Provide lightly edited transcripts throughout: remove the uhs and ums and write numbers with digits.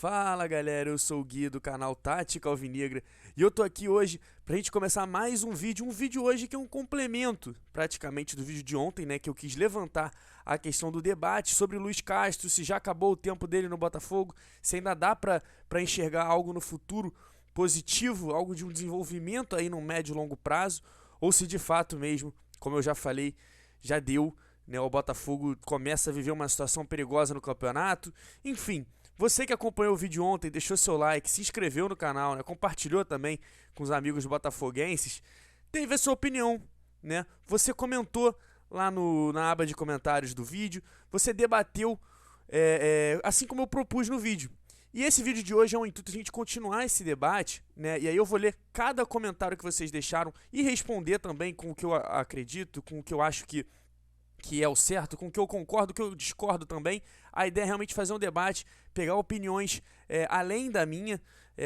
Fala galera, eu sou o Gui do canal Tática Alvinegra e eu tô aqui hoje pra gente começar mais um vídeo hoje que é um complemento praticamente do vídeo de ontem, né, que eu quis levantar a questão do debate sobre o Luiz Castro, se já acabou o tempo dele no Botafogo, se ainda dá pra enxergar algo no futuro positivo, algo de um desenvolvimento aí no médio e longo prazo, ou se de fato mesmo, como eu já falei, já deu, né, o Botafogo começa a viver uma situação perigosa no campeonato, enfim. Você que acompanhou o vídeo ontem, deixou seu like, se inscreveu no canal, né, compartilhou também com os amigos botafoguenses, teve a sua opinião, né? Você comentou lá na aba de comentários do vídeo, você debateu assim como eu propus no vídeo. E esse vídeo de hoje é um intuito de a gente continuar esse debate, né? E aí eu vou ler cada comentário que vocês deixaram e responder também com o que eu acredito, com o que eu acho que é o certo, com o que eu concordo, o que eu discordo também. A ideia é realmente fazer um debate, pegar opiniões além da minha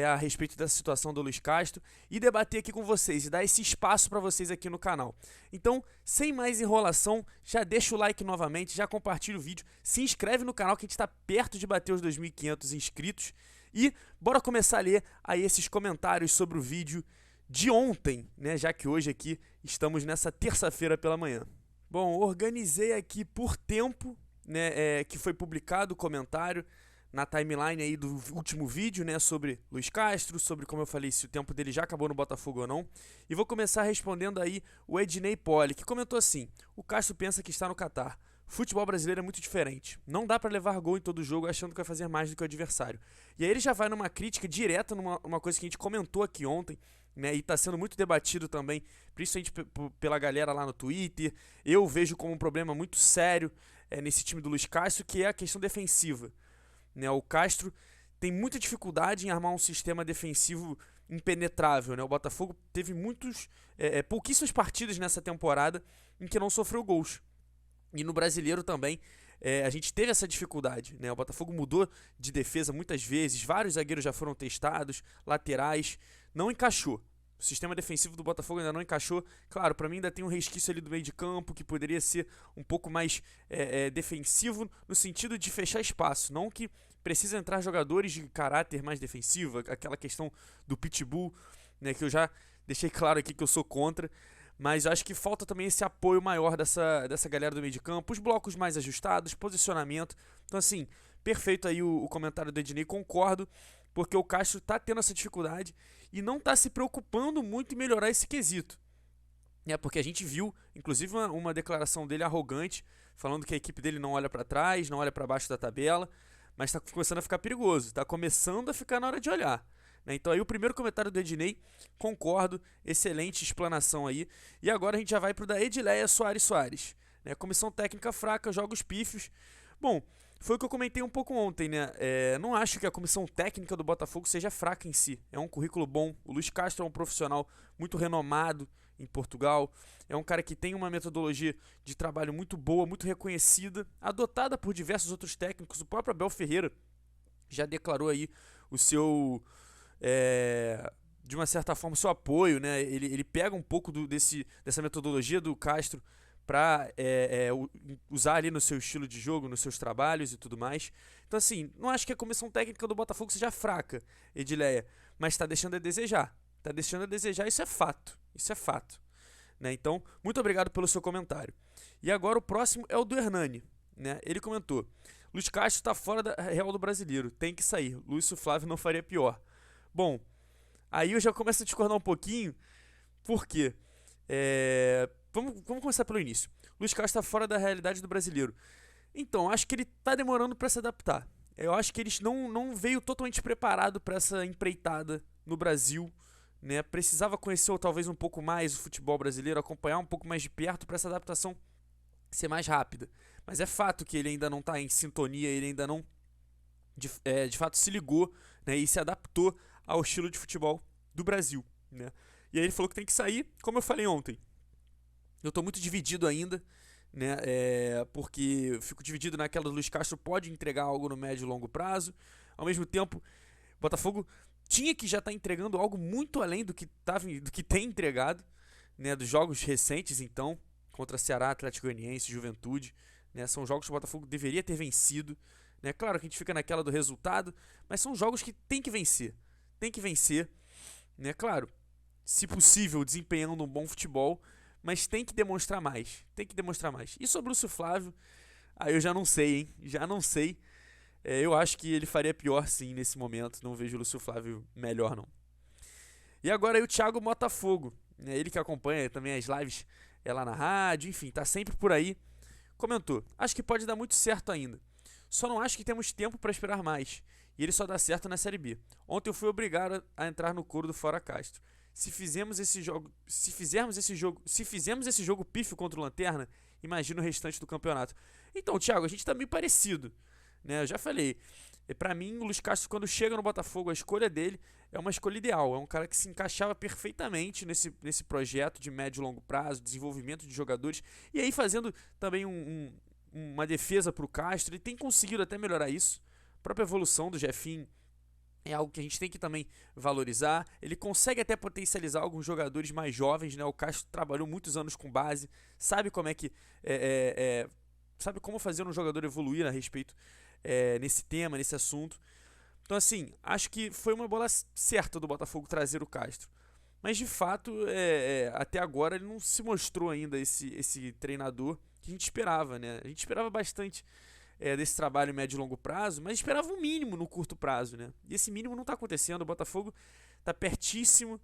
a respeito dessa situação do Luiz Castro e debater aqui com vocês e dar esse espaço para vocês aqui no canal. Então, sem mais enrolação, já deixa o like novamente, já compartilha o vídeo, se inscreve no canal que a gente está perto de bater os 2.500 inscritos e bora começar a ler aí esses comentários sobre o vídeo de ontem, né? Já que hoje aqui estamos nessa terça-feira pela manhã. Bom, organizei aqui por tempo, né, que foi publicado o comentário na timeline aí do último vídeo, né, sobre Luiz Castro, sobre como eu falei, se o tempo dele já acabou no Botafogo ou não. E vou começar respondendo aí o Ednei Poli, que comentou assim: o Castro pensa que está no Catar. Futebol brasileiro é muito diferente. Não dá pra levar gol em todo jogo achando que vai fazer mais do que o adversário. E aí ele já vai numa crítica direta numa coisa que a gente comentou aqui ontem, né, e está sendo muito debatido também, principalmente pela galera lá no Twitter. Eu vejo como um problema muito sério nesse time do Luiz Castro, que é a questão defensiva, né? O Castro tem muita dificuldade em armar um sistema defensivo impenetrável, né? O Botafogo teve pouquíssimas partidas nessa temporada em que não sofreu gols. E no Brasileiro também a gente teve essa dificuldade, né? O Botafogo mudou de defesa muitas vezes, vários zagueiros já foram testados, laterais, não encaixou. O sistema defensivo do Botafogo ainda não encaixou. Claro, para mim ainda tem um resquício ali do meio de campo que poderia ser um pouco mais defensivo no sentido de fechar espaço, não que precisa entrar jogadores de caráter mais defensivo, aquela questão do pitbull, né, que eu já deixei claro aqui que eu sou contra. Mas acho que falta também esse apoio maior dessa galera do meio de campo, os blocos mais ajustados, posicionamento. Então assim, perfeito aí o comentário do Ednei, concordo, porque o Castro está tendo essa dificuldade e não está se preocupando muito em melhorar esse quesito. Porque a gente viu, inclusive, uma declaração dele arrogante, falando que a equipe dele não olha para trás, não olha para baixo da tabela, mas está começando a ficar perigoso, está começando a ficar na hora de olhar. Então aí o primeiro comentário do Ednei, concordo, excelente explanação aí. E agora a gente já vai pro da Edileia Soares. Comissão técnica fraca, jogos pífios. Bom, foi o que eu comentei um pouco ontem, né? Não acho que a comissão técnica do Botafogo seja fraca em si. É um currículo bom. O Luiz Castro é um profissional muito renomado em Portugal. É um cara que tem uma metodologia de trabalho muito boa, muito reconhecida, adotada por diversos outros técnicos. O próprio Abel Ferreira já declarou aí o seu... de uma certa forma, o seu apoio, né? Ele pega um pouco dessa metodologia do Castro para usar ali no seu estilo de jogo, nos seus trabalhos e tudo mais. Então assim, não acho que a comissão técnica do Botafogo seja fraca, Edileia, mas está deixando a desejar. Está deixando a desejar, isso é fato. Isso é fato. Né? Então, muito obrigado pelo seu comentário. E agora o próximo é o do Hernani. Né? Ele comentou: Luiz Castro está fora da Real do Brasileiro, tem que sair. Lúcio Flávio não faria pior. Bom, aí eu já começo a discordar um pouquinho, porque vamos começar pelo início. Luiz Castro está fora da realidade do brasileiro. Então, acho que ele está demorando para se adaptar. Eu acho que ele não veio totalmente preparado para essa empreitada no Brasil. Né? Precisava conhecer talvez um pouco mais o futebol brasileiro, acompanhar um pouco mais de perto para essa adaptação ser mais rápida. Mas é fato que ele ainda não está em sintonia, ele ainda não de fato se ligou, né, e se adaptou ao estilo de futebol do Brasil, né? E aí ele falou que tem que sair, como eu falei ontem. Eu estou muito dividido ainda, né, porque eu fico dividido naquela do Luiz Castro pode entregar algo no médio e longo prazo. Ao mesmo tempo, o Botafogo tinha que já estar entregando algo muito além do que tem entregado, né, dos jogos recentes, então, contra Ceará, Atlético Goianiense, Juventude. Né, são jogos que o Botafogo deveria ter vencido. né? Claro que a gente fica naquela do resultado, mas são jogos que tem que vencer, né? Claro, se possível, desempenhando um bom futebol, mas tem que demonstrar mais, E sobre o Lúcio Flávio, aí eu já não sei, hein? Já não sei. Eu acho que ele faria pior sim nesse momento, não vejo o Lúcio Flávio melhor não. E agora aí o Thiago Botafogo, né? Ele que acompanha também as lives lá na rádio, enfim, tá sempre por aí. Comentou: acho que pode dar muito certo ainda. Só não acho que temos tempo para esperar mais. E ele só dá certo na Série B. Ontem eu fui obrigado a entrar no coro do Fora Castro. Se fizermos esse jogo pífio contra o Lanterna, imagina o restante do campeonato. Então, Thiago, a gente tá meio parecido, né? Eu já falei. Pra mim, o Luiz Castro, quando chega no Botafogo, a escolha dele é uma escolha ideal. É um cara que se encaixava perfeitamente nesse projeto de médio e longo prazo, desenvolvimento de jogadores, e aí fazendo também uma defesa para o Castro. Ele tem conseguido até melhorar isso. A própria evolução do Jefinho é algo que a gente tem que também valorizar. Ele consegue até potencializar alguns jogadores mais jovens, né? O Castro trabalhou muitos anos com base, sabe como é que sabe como fazer um jogador evoluir a respeito nesse tema, nesse assunto. Então, assim, acho que foi uma bola certa do Botafogo trazer o Castro. Mas, de fato, até agora ele não se mostrou ainda esse treinador que a gente esperava, né? A gente esperava bastante desse trabalho em médio e longo prazo, mas esperava um mínimo no curto prazo, né? E esse mínimo não está acontecendo. O Botafogo está pertíssimo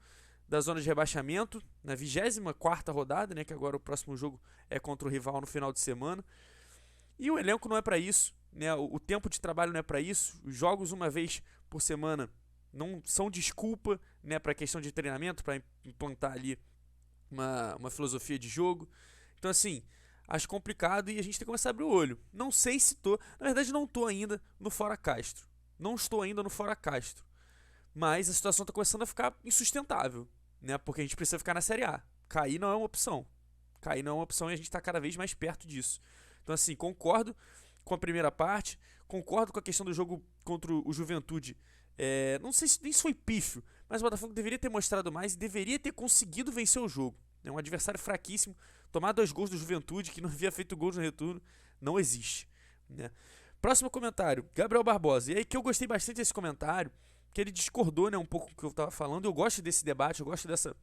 da zona de rebaixamento, na 24ª rodada, né? Que agora o próximo jogo é contra o rival no final de semana. E o elenco não é para isso, né? O tempo de trabalho não é para isso. Os jogos uma vez por semana não são desculpa, né, para a questão de treinamento, para implantar ali uma filosofia de jogo. Então, assim, acho complicado e a gente tem que começar a abrir o olho. Não sei se tô, na verdade não tô ainda no Fora Castro. Não estou ainda no Fora Castro. Mas a situação está começando a ficar insustentável, né? Porque a gente precisa ficar na Série A. Cair não é uma opção. Cair não é uma opção e a gente está cada vez mais perto disso. Então, assim, concordo com a primeira parte, concordo com a questão do jogo contra o Juventude. Não sei se nem foi pífio, mas o Botafogo deveria ter mostrado mais e deveria ter conseguido vencer o jogo. É um adversário fraquíssimo. Tomar 2 gols do Juventude, que não havia feito gols no retorno, não existe, né? Próximo comentário, Gabriel Barbosa. E aí que eu gostei bastante desse comentário, que ele discordou, né, um pouco do que eu estava falando. Eu gosto desse debate, eu gosto dessa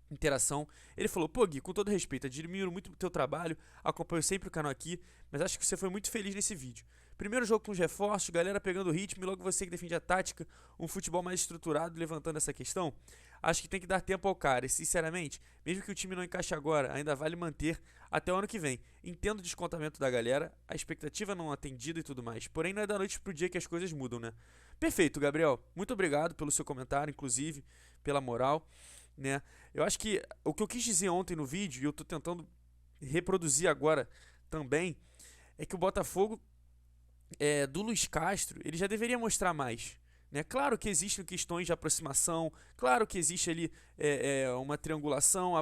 interação. Ele falou: pô, Gui, com todo respeito, admiro muito o teu trabalho, acompanho sempre o canal aqui, mas acho que você foi muito feliz nesse vídeo. Primeiro jogo com os reforços, galera pegando o ritmo, e logo você que defende a tática, um futebol mais estruturado, levantando essa questão. Acho que tem que dar tempo ao cara, e sinceramente, mesmo que o time não encaixe agora, ainda vale manter até o ano que vem. Entendo o descontamento da galera, a expectativa não atendida e tudo mais, porém não é da noite pro dia que as coisas mudam, né? Perfeito, Gabriel, muito obrigado pelo seu comentário, inclusive, pela moral, né? Eu acho que o que eu quis dizer ontem no vídeo, e eu tô tentando reproduzir agora também, é que o Botafogo do Luiz Castro, ele já deveria mostrar mais, né? Claro que existem questões de aproximação, claro que existe ali uma triangulação,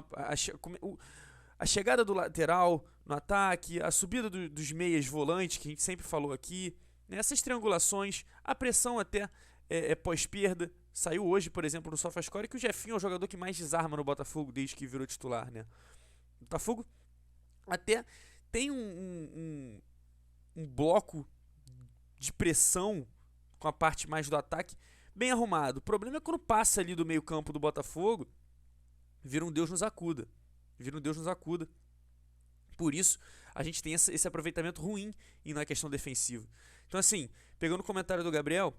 a chegada do lateral no ataque, a subida dos meias volantes, que a gente sempre falou aqui, né? Essas triangulações, a pressão até pós-perda. Saiu hoje, por exemplo, no SofaScore que o Jefinho é o jogador que mais desarma no Botafogo desde que virou titular, né? O Botafogo até tem um bloco de pressão com a parte mais do ataque bem arrumado. O problema é quando passa ali do meio campo do Botafogo, vira um Deus nos acuda. Por isso, a gente tem esse aproveitamento ruim na questão defensiva. Então, assim, pegando o comentário do Gabriel,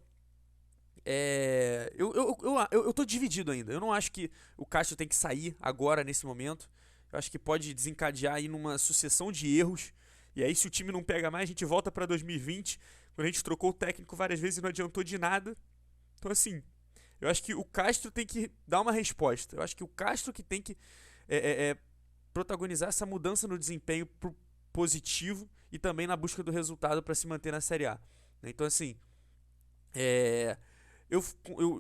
eu tô dividido ainda. Eu não acho que o Castro tem que sair agora, nesse momento. Eu acho que pode desencadear aí numa sucessão de erros. E aí, se o time não pega mais, a gente volta para 2020, quando a gente trocou o técnico várias vezes e não adiantou de nada. Então, assim, eu acho que o Castro tem que dar uma resposta. Eu acho que o Castro que tem que protagonizar essa mudança no desempenho positivo e também na busca do resultado para se manter na Série A. Então, assim, eu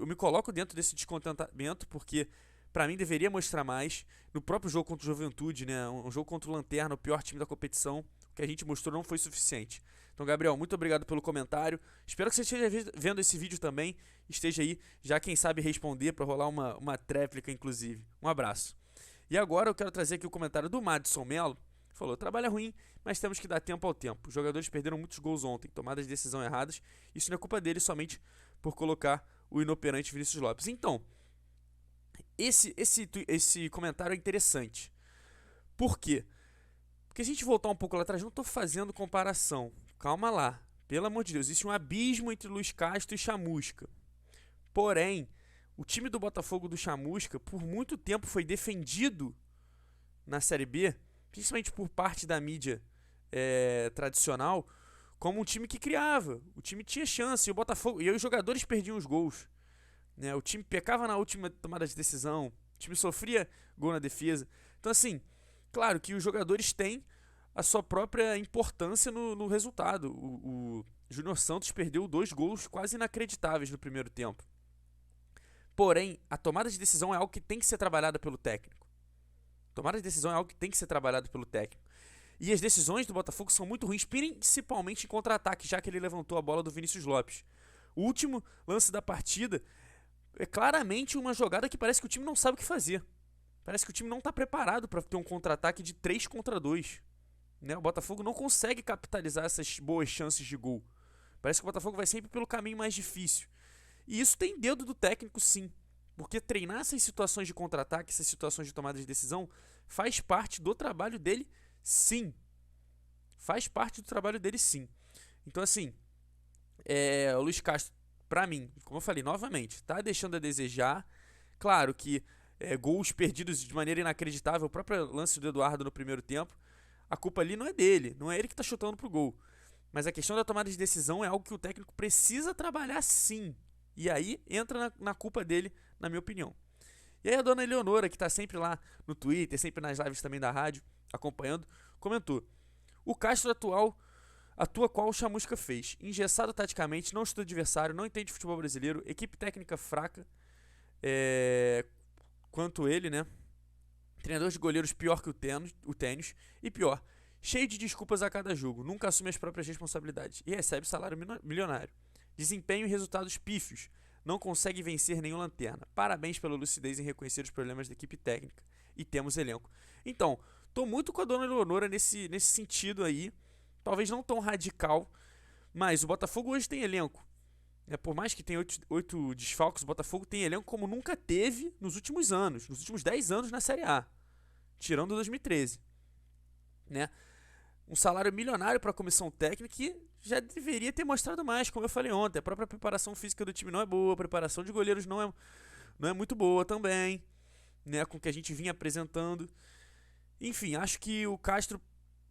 me coloco dentro desse descontentamento porque, para mim, deveria mostrar mais. No próprio jogo contra o Juventude, né, um jogo contra o Lanterna, o pior time da competição, o que a gente mostrou não foi suficiente. Então, Gabriel, muito obrigado pelo comentário. Espero que você esteja vendo esse vídeo também, esteja aí, já quem sabe responder para rolar uma tréplica, inclusive. Um abraço. E agora eu quero trazer aqui o comentário do Madison Mello, falou, o trabalho é ruim, mas temos que dar tempo ao tempo. Os jogadores perderam muitos gols ontem, tomadas de decisão erradas. Isso não é culpa dele somente por colocar o inoperante Vinícius Lopes. Então, esse comentário é interessante. Por quê? Porque se a gente voltar um pouco lá atrás, não estou fazendo comparação. Calma lá. Pelo amor de Deus, existe um abismo entre Luiz Castro e Chamusca. Porém, o time do Botafogo do Chamusca, por muito tempo, foi defendido na Série B, principalmente por parte da mídia tradicional, como um time que criava. O time tinha chance, e o Botafogo, e os jogadores perdiam os gols. Né? O time pecava na última tomada de decisão, o time sofria gol na defesa. Então, assim, claro que os jogadores têm a sua própria importância no resultado. O Júnior Santos perdeu 2 gols quase inacreditáveis no primeiro tempo. Porém, a tomada de decisão é algo que tem que ser trabalhada pelo técnico. Tomada de decisão é algo que tem que ser trabalhado pelo técnico. E as decisões do Botafogo são muito ruins, principalmente em contra-ataque, já que ele levantou a bola do Vinícius Lopes. O último lance da partida é claramente uma jogada que parece que o time não sabe o que fazer. Parece que o time não está preparado para ter um contra-ataque de 3 contra 2. Né? O Botafogo não consegue capitalizar essas boas chances de gol. Parece que o Botafogo vai sempre pelo caminho mais difícil. E isso tem dedo do técnico, sim. Porque treinar essas situações de contra-ataque, essas situações de tomada de decisão, faz parte do trabalho dele, sim. Faz parte do trabalho dele, sim. Então, assim, o Luiz Castro, pra mim, como eu falei novamente, tá deixando a desejar. Claro que gols perdidos de maneira inacreditável, o próprio lance do Eduardo no primeiro tempo, a culpa ali não é dele, não é ele que tá chutando pro gol. Mas a questão da tomada de decisão é algo que o técnico precisa trabalhar, sim. E aí entra na culpa dele, na minha opinião. E aí a dona Eleonora, que está sempre lá no Twitter, sempre nas lives também da rádio, acompanhando, comentou: o Castro atua qual o Chamusca fez. Engessado taticamente, não estuda adversário, não entende futebol brasileiro, equipe técnica fraca, quanto ele, né? Treinador de goleiros pior que o Tênis. E pior, cheio de desculpas a cada jogo, nunca assume as próprias responsabilidades e recebe salário milionário. Desempenho e resultados pífios. Não consegue vencer nenhum lanterna. Parabéns pela lucidez em reconhecer os problemas da equipe técnica. E temos elenco. Então, tô muito com a dona Leonora nesse sentido aí. Talvez não tão radical, mas o Botafogo hoje tem elenco. Por mais que tenha 8 desfalques, o Botafogo tem elenco como nunca teve nos últimos anos. Nos últimos 10 anos na Série A. Tirando 2013. Né? Um salário milionário para a comissão técnica que já deveria ter mostrado mais, como eu falei ontem. A própria preparação física do time não é boa, a preparação de goleiros não é muito boa também, né, com o que a gente vinha apresentando. Enfim, acho que o Castro,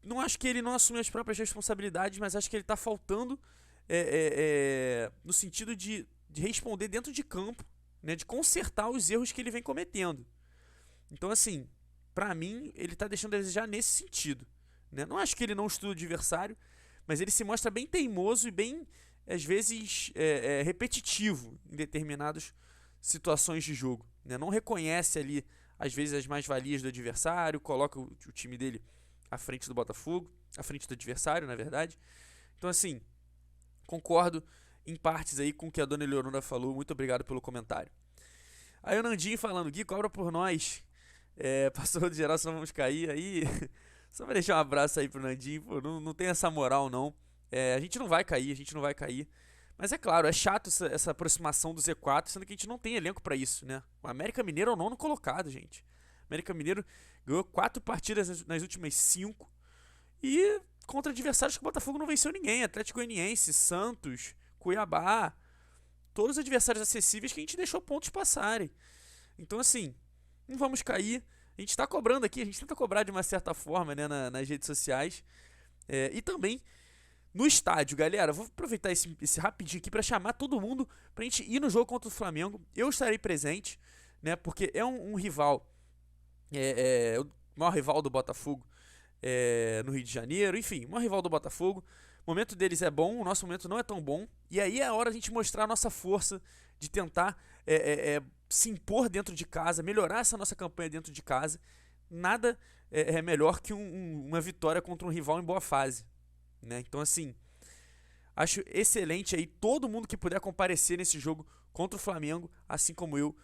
não acho que ele não assume as próprias responsabilidades, mas acho que ele está faltando no sentido de responder dentro de campo, né, de consertar os erros que ele vem cometendo. Então, assim, para mim, ele está deixando a desejar nesse sentido. Né? Não acho que ele não estuda o adversário, mas ele se mostra bem teimoso e bem, às vezes, repetitivo em determinadas situações de jogo. Né? Não reconhece ali, às vezes, as mais-valias do adversário, coloca o time dele à frente do Botafogo, à frente do adversário, na verdade. Então, assim, concordo em partes aí com o que a dona Eleonora falou. Muito obrigado pelo comentário. Aí o Nandinho falando: Gui, cobra por nós. Passou de geral, senão vamos cair. Aí, só pra deixar um abraço aí pro Nandinho. Pô, não tem essa moral, não. A gente não vai cair, Mas é claro, é chato essa aproximação do Z4, sendo que a gente não tem elenco pra isso, né? O América Mineiro é o 9º colocado, gente. O América Mineiro ganhou 4 partidas nas últimas 5. E contra adversários que o Botafogo não venceu ninguém. Atlético Goianiense, Santos, Cuiabá. Todos os adversários acessíveis que a gente deixou pontos passarem. Então, assim, não vamos cair. A gente está cobrando aqui, a gente tenta cobrar de uma certa forma, né, nas redes sociais. E também no estádio, galera. Vou aproveitar esse rapidinho aqui para chamar todo mundo para a gente ir no jogo contra o Flamengo. Eu estarei presente, né, porque é um rival, o maior rival do Botafogo no Rio de Janeiro. Enfim, o maior rival do Botafogo. O momento deles é bom, o nosso momento não é tão bom. E aí é a hora de a gente mostrar a nossa força, de tentar se impor dentro de casa, melhorar essa nossa campanha dentro de casa. Nada é melhor que uma vitória contra um rival em boa fase. Né? Então, assim, acho excelente aí todo mundo que puder comparecer nesse jogo contra o Flamengo, assim como eu,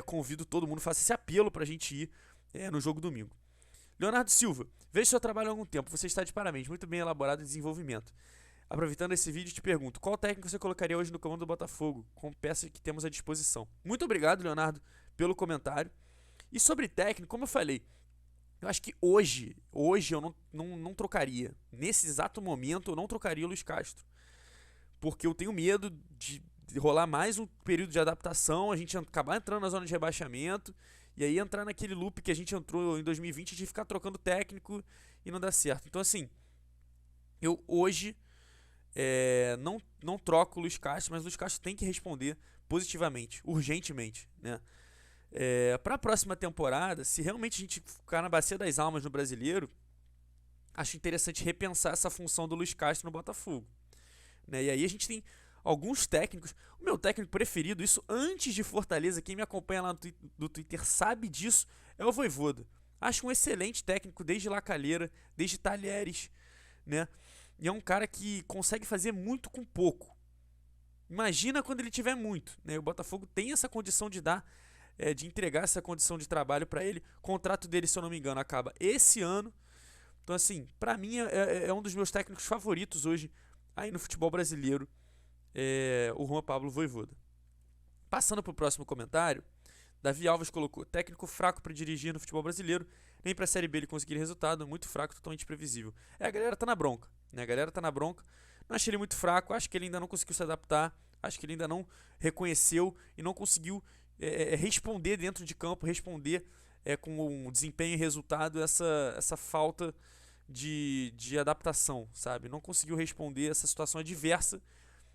convido todo mundo, faça esse apelo pra gente ir no jogo domingo. Leonardo Silva, vejo seu trabalho há algum tempo, você está de parabéns, muito bem elaborado em desenvolvimento. Aproveitando esse vídeo, te pergunto, qual técnico você colocaria hoje no comando do Botafogo, com peças que temos à disposição? Muito obrigado, Leonardo, pelo comentário. E sobre técnico, como eu falei, eu acho que hoje eu não trocaria. Nesse exato momento, eu não trocaria o Luiz Castro. Porque eu tenho medo de rolar mais um período de adaptação, a gente acabar entrando na zona de rebaixamento, e aí entrar naquele loop que a gente entrou em 2020 de ficar trocando técnico e não dar certo. Então, assim, eu hoje não troco o Luiz Castro, mas o Luiz Castro tem que responder positivamente, urgentemente, né? Para a próxima temporada, se realmente a gente ficar na bacia das almas no Brasileiro, acho interessante repensar essa função do Luiz Castro no Botafogo, né? E aí a gente tem alguns técnicos. O meu técnico preferido, isso antes de Fortaleza, quem me acompanha lá no Twitter sabe disso, é o Vojvoda. Acho um excelente técnico desde La Calera, desde Talheres, né? E é um cara que consegue fazer muito com pouco. Imagina quando ele tiver muito, né? O Botafogo tem essa condição de dar, de entregar essa condição de trabalho para ele. O contrato dele, se eu não me engano, acaba esse ano. Então, assim, para mim é um dos meus técnicos favoritos hoje aí no futebol brasileiro, o Juan Pablo Vojvoda. Passando para o próximo comentário, Davi Alves colocou: técnico fraco para dirigir no futebol brasileiro, nem para a Série B ele conseguir resultado, muito fraco, totalmente previsível. A galera tá na bronca, né? A galera tá na bronca. Não achei ele muito fraco, acho que ele ainda não conseguiu se adaptar, acho que ele ainda não reconheceu e não conseguiu responder dentro de campo, responder com um desempenho e resultado essa falta de adaptação, sabe? Não conseguiu responder essa situação adversa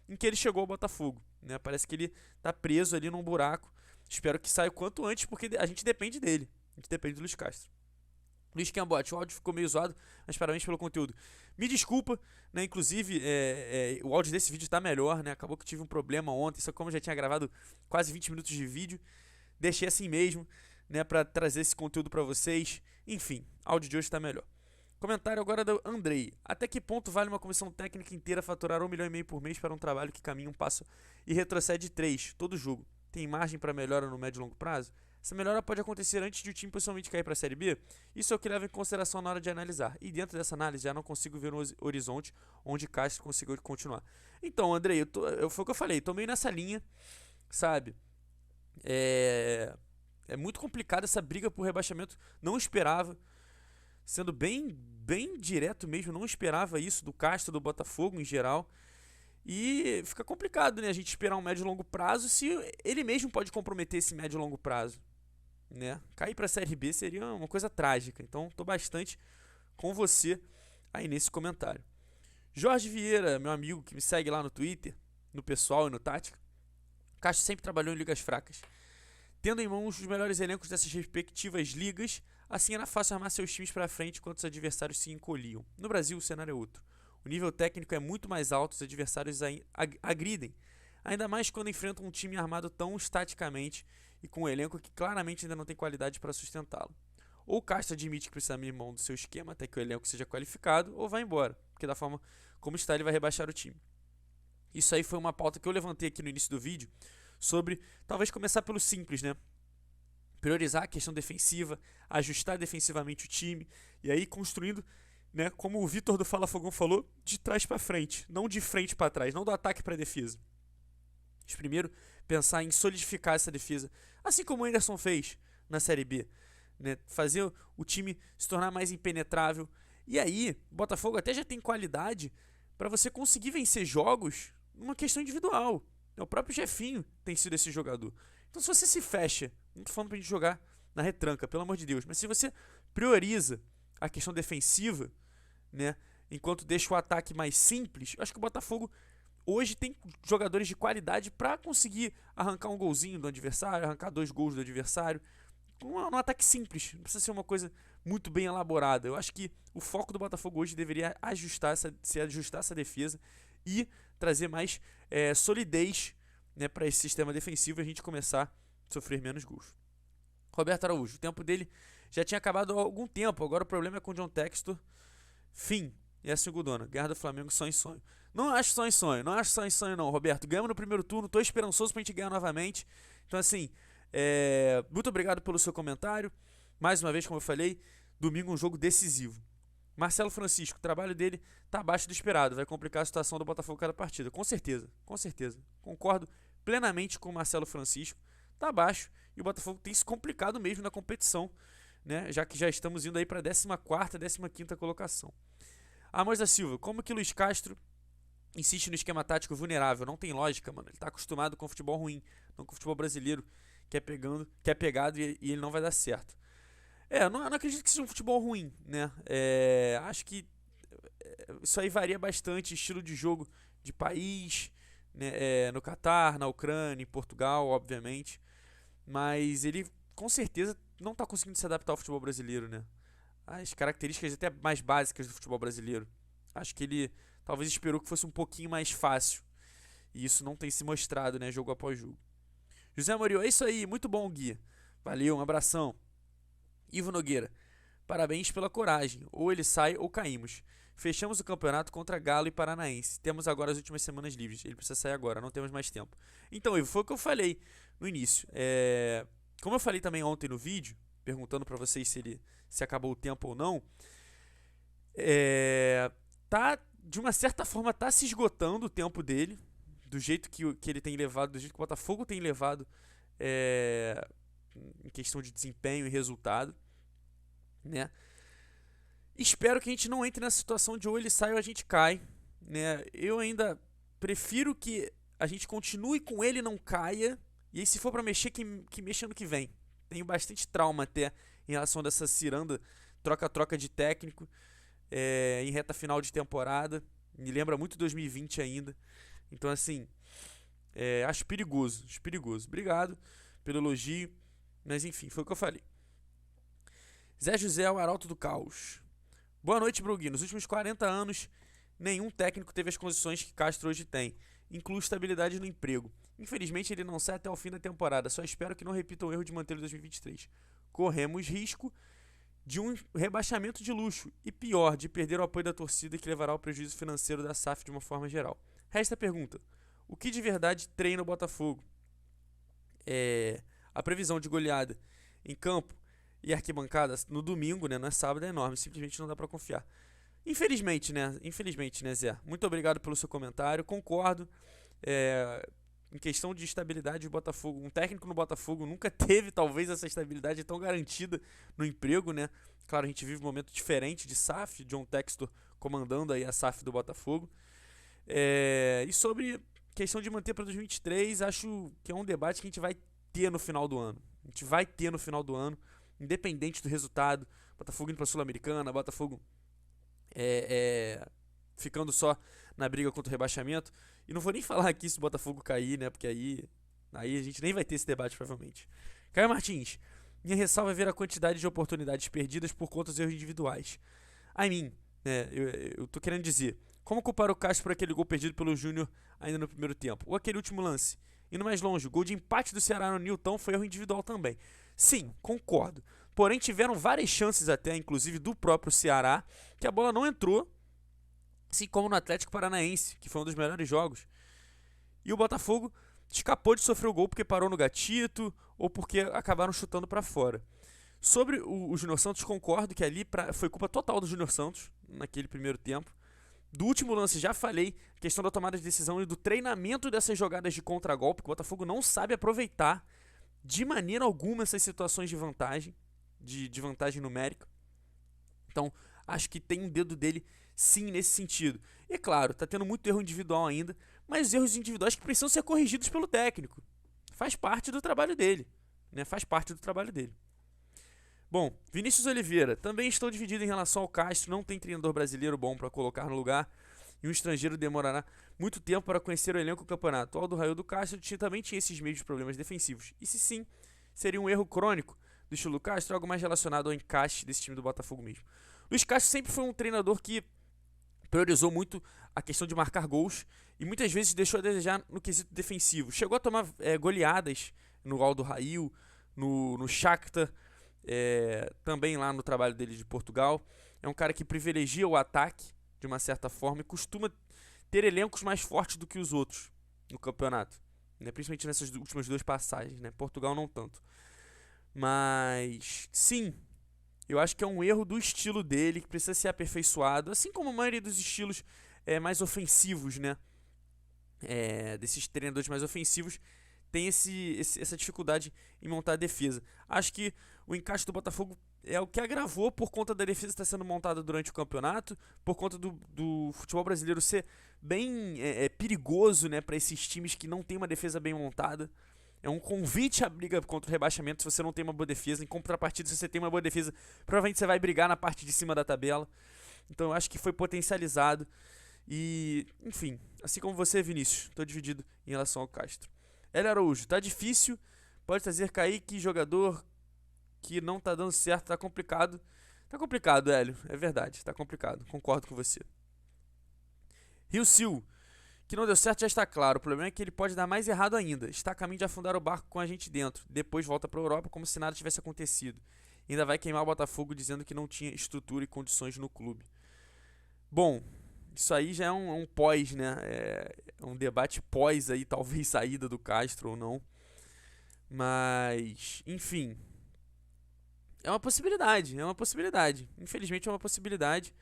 em que ele chegou ao Botafogo, né? Parece que ele tá preso ali num buraco. Espero que saia o quanto antes, porque a gente depende dele. A gente depende do Luiz Castro. Luiz Cambote, o áudio ficou meio zoado, mas parabéns pelo conteúdo. Me desculpa, né? Inclusive, o áudio desse vídeo está melhor, né? Acabou que eu tive um problema ontem, só que como eu já tinha gravado quase 20 minutos de vídeo, deixei assim mesmo, né? Para trazer esse conteúdo para vocês. Enfim, o áudio de hoje está melhor. Comentário agora do Andrei. Até que ponto vale uma comissão técnica inteira faturar 1,5 milhão por mês para um trabalho que caminha um passo e retrocede 3, todo jogo? Tem margem para melhora no médio e longo prazo? Essa melhora pode acontecer antes de o time possivelmente cair para a Série B? Isso é o que leva em consideração na hora de analisar. E dentro dessa análise já não consigo ver um horizonte onde Castro consiga continuar. Então, Andrei, foi o que eu falei, tô meio nessa linha, sabe? É muito complicado essa briga por rebaixamento. Não esperava, sendo bem direto mesmo, não esperava isso do Castro, do Botafogo em geral. E fica complicado, né, a gente esperar um médio e longo prazo se ele mesmo pode comprometer esse médio e longo prazo, né? Cair para a Série B seria uma coisa trágica. Então, tô bastante com você aí nesse comentário. Jorge Vieira, meu amigo que me segue lá no Twitter, no pessoal e no Tática. Castro sempre trabalhou em ligas fracas, tendo em mãos os melhores elencos dessas respectivas ligas. Assim era fácil armar seus times para frente enquanto os adversários se encolhiam. No Brasil, o cenário é outro. O nível técnico é muito mais alto, os adversários agridem, ainda mais quando enfrentam um time armado tão estaticamente e com um elenco que claramente ainda não tem qualidade para sustentá-lo. Ou o Castro admite que precisa abrir mão do seu esquema até que o elenco seja qualificado, ou vai embora, porque da forma como está ele vai rebaixar o time. Isso aí foi uma pauta que eu levantei aqui no início do vídeo, sobre talvez começar pelo simples, né? Priorizar a questão defensiva, ajustar defensivamente o time, e aí construindo, né, como o Vitor do Fala Fogão falou, de trás para frente, não de frente para trás, não do ataque para a defesa. Mas primeiro pensar em solidificar essa defesa, assim como o Anderson fez na Série B, né, fazer o time se tornar mais impenetrável. E aí, o Botafogo até já tem qualidade para você conseguir vencer jogos numa questão individual. O próprio Jefinho tem sido esse jogador. Então, se você se fecha, não estou falando para a gente jogar na retranca, pelo amor de Deus, mas se você prioriza a questão defensiva, né, enquanto deixa o ataque mais simples, eu acho que o Botafogo hoje tem jogadores de qualidade para conseguir arrancar um golzinho do adversário, arrancar 2 gols do adversário, um ataque simples, não precisa ser uma coisa muito bem elaborada. Eu acho que o foco do Botafogo hoje deveria ajustar essa defesa e trazer mais solidez, né, para esse sistema defensivo e a gente começar a sofrer menos gols. Roberto Araújo, o tempo dele já tinha acabado há algum tempo, agora o problema é com o John Textor. Fim. E a segundona, Guerra do Flamengo só em sonho. Não acho só em sonho, não, Roberto. Ganhamos no primeiro turno, tô esperançoso pra gente ganhar novamente. Então, assim, muito obrigado pelo seu comentário. Mais uma vez, como eu falei, domingo um jogo decisivo. Marcelo Francisco, o trabalho dele tá abaixo do esperado, vai complicar a situação do Botafogo cada partida, com certeza, com certeza. Concordo plenamente com o Marcelo Francisco, tá abaixo e o Botafogo tem se complicado mesmo na competição, né? Já que já estamos indo aí para a 14ª, 15ª colocação. Amos da Silva, como que Luiz Castro insiste no esquema tático vulnerável? Não tem lógica, mano. Ele tá acostumado com futebol ruim, não com futebol brasileiro, que é pegado e ele não vai dar certo. Eu não acredito que seja um futebol ruim, né? Acho que isso aí varia bastante, estilo de jogo de país, né? No Catar, na Ucrânia, em Portugal, obviamente. Mas ele, com certeza, não está conseguindo se adaptar ao futebol brasileiro, né? As características até mais básicas do futebol brasileiro. Acho que ele talvez esperou que fosse um pouquinho mais fácil. E isso não tem se mostrado, né? Jogo após jogo. José Amorim, é isso aí. Muito bom, Gui. Valeu, um abração. Ivo Nogueira, parabéns pela coragem. Ou ele sai ou caímos. Fechamos o campeonato contra Galo e Paranaense. Temos agora as últimas semanas livres. Ele precisa sair agora, não temos mais tempo. Então, Ivo, foi o que eu falei no início. Como eu falei também ontem no vídeo, perguntando pra vocês se acabou o tempo ou não, de uma certa forma tá se esgotando o tempo dele, do jeito que ele tem levado, do jeito que o Botafogo tem levado em questão de desempenho e resultado, né? Espero que a gente não entre nessa situação de ou ele sai ou a gente cai, né? Eu ainda prefiro que a gente continue com ele e não caia, e aí se for pra mexer, que mexa ano que vem. Tenho bastante trauma até em relação dessa ciranda, troca-troca de técnico em reta final de temporada. Me lembra muito 2020 ainda. Então, assim, acho perigoso, acho perigoso. Obrigado pelo elogio, mas enfim, foi o que eu falei. Zé José, o arauto do caos. Boa noite, Brugui. Nos últimos 40 anos, nenhum técnico teve as condições que Castro hoje tem. Inclui estabilidade no emprego. Infelizmente, ele não sai até o fim da temporada. Só espero que não repita o erro de manter o 2023. Corremos risco de um rebaixamento de luxo e, pior, de perder o apoio da torcida, que levará ao prejuízo financeiro da SAF de uma forma geral. Resta a pergunta: o que de verdade treina o Botafogo? A previsão de goleada em campo e arquibancada no domingo, né, não é sábado, é enorme, simplesmente não dá pra confiar. Infelizmente, né, Zé? Muito obrigado pelo seu comentário, concordo. Em questão de estabilidade, o Botafogo, um técnico no Botafogo nunca teve talvez essa estabilidade tão garantida no emprego, né? Claro, a gente vive um momento diferente de SAF, John Textor comandando aí a SAF do Botafogo. E sobre questão de manter para 2023, acho que é um debate que a gente vai ter no final do ano. A gente vai ter no final do ano, independente do resultado. Botafogo indo para a Sul-Americana, Botafogo ficando só na briga contra o rebaixamento. E não vou nem falar aqui se o Botafogo cair, né? Porque aí a gente nem vai ter esse debate, provavelmente. Caio Martins, minha ressalva é ver a quantidade de oportunidades perdidas por conta dos erros individuais. Eu tô querendo dizer, como culpar o Castro por aquele gol perdido pelo Júnior ainda no primeiro tempo? Ou aquele último lance? Indo mais longe, o gol de empate do Ceará no Newton foi erro individual também. Sim, concordo. Porém, tiveram várias chances até, inclusive do próprio Ceará, que a bola não entrou, assim como no Atlético Paranaense, que foi um dos melhores jogos. E o Botafogo escapou de sofrer o gol porque parou no gatito ou porque acabaram chutando para fora. Sobre o Júnior Santos, concordo que ali foi culpa total do Júnior Santos naquele primeiro tempo. Do último lance, já falei, questão da tomada de decisão e do treinamento dessas jogadas de contragolpe, que o Botafogo não sabe aproveitar de maneira alguma essas situações de vantagem, de vantagem numérica. Então, acho que tem um dedo dele sim nesse sentido. E claro, tá tendo muito erro individual ainda, mas os erros individuais que precisam ser corrigidos pelo técnico. Faz parte do trabalho dele, né? Faz parte do trabalho dele. Bom, Vinícius Oliveira, também estou dividido em relação ao Castro, não tem treinador brasileiro bom para colocar no lugar e um estrangeiro demorará muito tempo para conhecer o elenco do campeonato. O Aldo Raio do Castro também tinha esses mesmos problemas defensivos. E se sim, seria um erro crônico do estilo Castro, algo mais relacionado ao encaixe desse time do Botafogo mesmo. Luiz Castro sempre foi um treinador que priorizou muito a questão de marcar gols e muitas vezes deixou a desejar no quesito defensivo. Chegou a tomar goleadas no Aldo Raio, no Shakhtar, também lá no trabalho dele de Portugal. É um cara que privilegia o ataque de uma certa forma e costuma ter elencos mais fortes do que os outros no campeonato, né? Principalmente nessas últimas duas passagens, né? Portugal não tanto. Mas sim, Eu acho que é um erro do estilo dele, que precisa ser aperfeiçoado, assim como a maioria dos estilos mais ofensivos, né? Desses treinadores mais ofensivos, tem essa dificuldade em montar a defesa. Acho que o encaixe do Botafogo é o que agravou por conta da defesa estar sendo montada durante o campeonato, por conta do futebol brasileiro ser bem perigoso, né, para esses times que não tem uma defesa bem montada. É um convite à briga contra o rebaixamento se você não tem uma boa defesa. Em contrapartida, se você tem uma boa defesa, provavelmente você vai brigar na parte de cima da tabela. Então eu acho que foi potencializado. E, enfim, assim como você, Vinícius, estou dividido em relação ao Castro. Hélio Araújo, tá difícil, pode trazer Kaique, jogador que não tá dando certo, tá complicado. Tá complicado, Hélio, é verdade, tá complicado, concordo com você. Rio Sil, que não deu certo já está claro, o problema é que ele pode dar mais errado ainda. Está a caminho de afundar o barco com a gente dentro, depois volta pra Europa como se nada tivesse acontecido. Ainda vai queimar o Botafogo dizendo que não tinha estrutura e condições no clube. Bom, isso aí já é um pós, né? É um debate pós aí, talvez saída do Castro ou não. Mas, enfim, é uma possibilidade, é uma possibilidade. Infelizmente é uma possibilidade.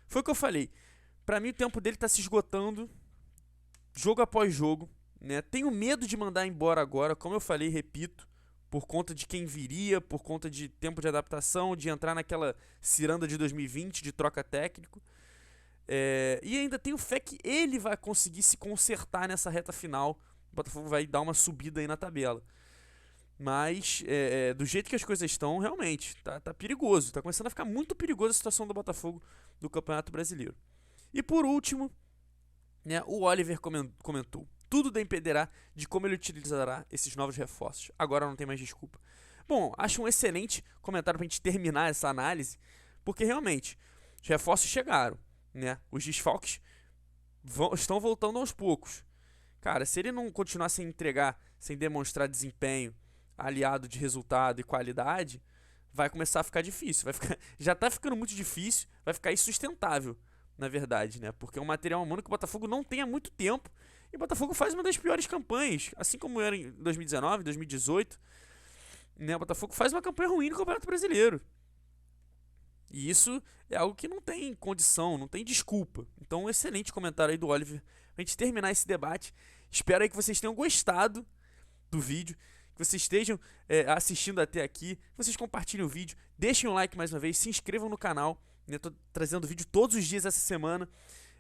Foi o que eu falei. Pra mim o tempo dele tá se esgotando, jogo após jogo, né? Tenho medo de mandar embora agora, como eu falei, repito, por conta de quem viria, por conta de tempo de adaptação, de entrar naquela ciranda de 2020 de troca técnico. E ainda tenho fé que ele vai conseguir se consertar nessa reta final. O Botafogo vai dar uma subida aí na tabela. Mas, do jeito que as coisas estão, realmente, tá perigoso. Tá começando a ficar muito perigosa a situação do Botafogo do Campeonato Brasileiro. E por último, né, o Oliver comentou: tudo dependerá de como ele utilizará esses novos reforços. Agora não tem mais desculpa. Bom, acho um excelente comentário pra gente terminar essa análise, porque realmente, os reforços chegaram. Né? Os desfalques estão voltando aos poucos. Cara, se ele não continuar sem entregar, sem demonstrar desempenho, aliado de resultado e qualidade, vai começar a ficar difícil. Já tá ficando muito difícil, vai ficar insustentável, na verdade, né? Porque é um material humano que o Botafogo não tem há muito tempo. E o Botafogo faz uma das piores campanhas, assim como era em 2019, 2018. Né? O Botafogo faz uma campanha ruim no Campeonato Brasileiro. E isso é algo que não tem condição, não tem desculpa. Então, um excelente comentário aí do Oliver pra gente terminar esse debate. Espero aí que vocês tenham gostado do vídeo, que vocês estejam assistindo até aqui, que vocês compartilhem o vídeo, deixem um like mais uma vez, se inscrevam no canal. Eu tô trazendo vídeo todos os dias essa semana.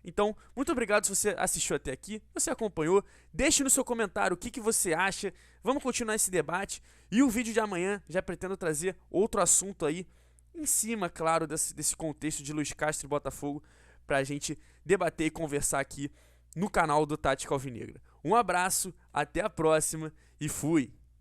Então, muito obrigado se você assistiu até aqui, você acompanhou. Deixe no seu comentário o que você acha. Vamos continuar esse debate. E o vídeo de amanhã já pretendo trazer outro assunto aí, em cima, claro, desse contexto de Luiz Castro e Botafogo, pra gente debater e conversar aqui no canal do Tática Alvinegra. Um abraço, até a próxima e fui!